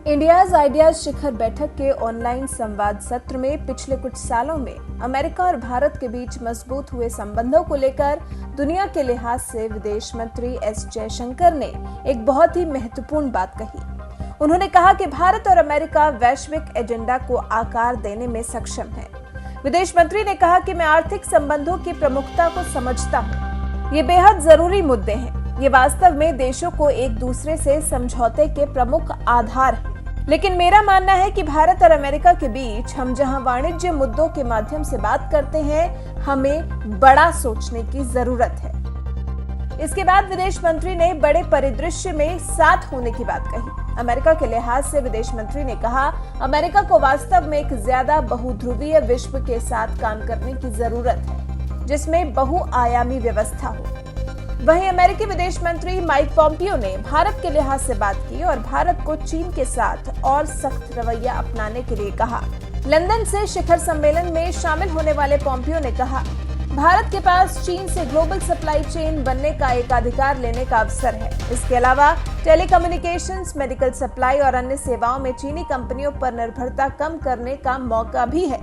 India's ideas शिखर बैठक के online संवाद सत्र में पिछले कुछ सालों में अमेरिका और भारत के बीच मजबूत हुए संबंधों को लेकर दुनिया के लिहाज से विदेश मंत्री एस जयशंकर ने एक बहुत ही महत्वपूर्ण बात कही। उन्होंने कहा कि भारत और अमेरिका वैश्विक एजेंडा को आकार देने में सक्षम है। विदेश मंत्री ने कहा कि मैं आर्थिक संबंधों की प्रमुखता को समझता हूँ। ये बेहद जरूरी मुद्दे हैं। ये वास्तव में देशों को एक दूसरे से समझौते के प्रमुख आधार हैं। लेकिन मेरा मानना है कि भारत और अमेरिका के बीच हम जहां वाणिज्य मुद्दों के माध्यम से बात करते हैं, हमें बड़ा सोचने की जरूरत है। इसके बाद विदेश मंत्री ने बड़े परिदृश्य में साथ होने की बात कही। अमेरिका के लिहाज से विदेश मंत्री ने कहा, अमेरिका को वास्तव में एक ज्यादा बहुध्रुवीय विश्व के साथ काम करने की जरूरत है, जिसमें बहुआयामी व्यवस्था हो। वहीं अमेरिकी विदेश मंत्री माइक पॉम्पियो ने भारत के लिहाज से बात की और भारत को चीन के साथ और सख्त रवैया अपनाने के लिए कहा। लंदन से शिखर सम्मेलन में शामिल होने वाले पॉम्पियो ने कहा, भारत के पास चीन से ग्लोबल सप्लाई चेन बनने का एक अधिकार लेने का अवसर है। इसके अलावा टेलीकम्युनिकेशंस, मेडिकल सप्लाई और अन्य सेवाओं में चीनी कंपनियों पर निर्भरता कम करने का मौका भी है।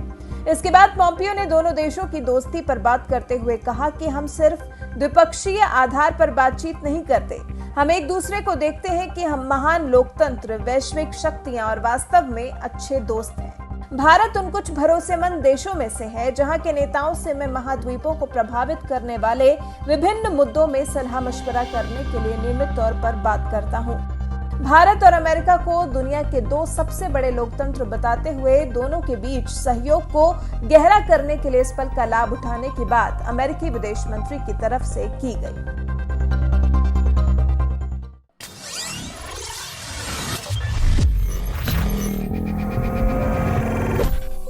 इसके बाद पॉम्पियो ने दोनों देशों की दोस्ती पर बात करते हुए कहा कि हम सिर्फ द्विपक्षीय आधार पर बातचीत नहीं करते, हम एक दूसरे को देखते हैं कि हम महान लोकतंत्र, वैश्विक शक्तियां और वास्तव में अच्छे दोस्त हैं। भारत उन कुछ भरोसेमंद देशों में से है जहां के नेताओं से मैं महाद्वीपों को प्रभावित करने वाले विभिन्न मुद्दों में सलाह मशवरा करने के लिए नियमित तौर पर बात करता हूं। भारत और अमेरिका को दुनिया के दो सबसे बड़े लोकतंत्र बताते हुए दोनों के बीच सहयोग को गहरा करने के लिए इस पल का लाभ उठाने की बात अमेरिकी विदेश मंत्री की तरफ से की गई।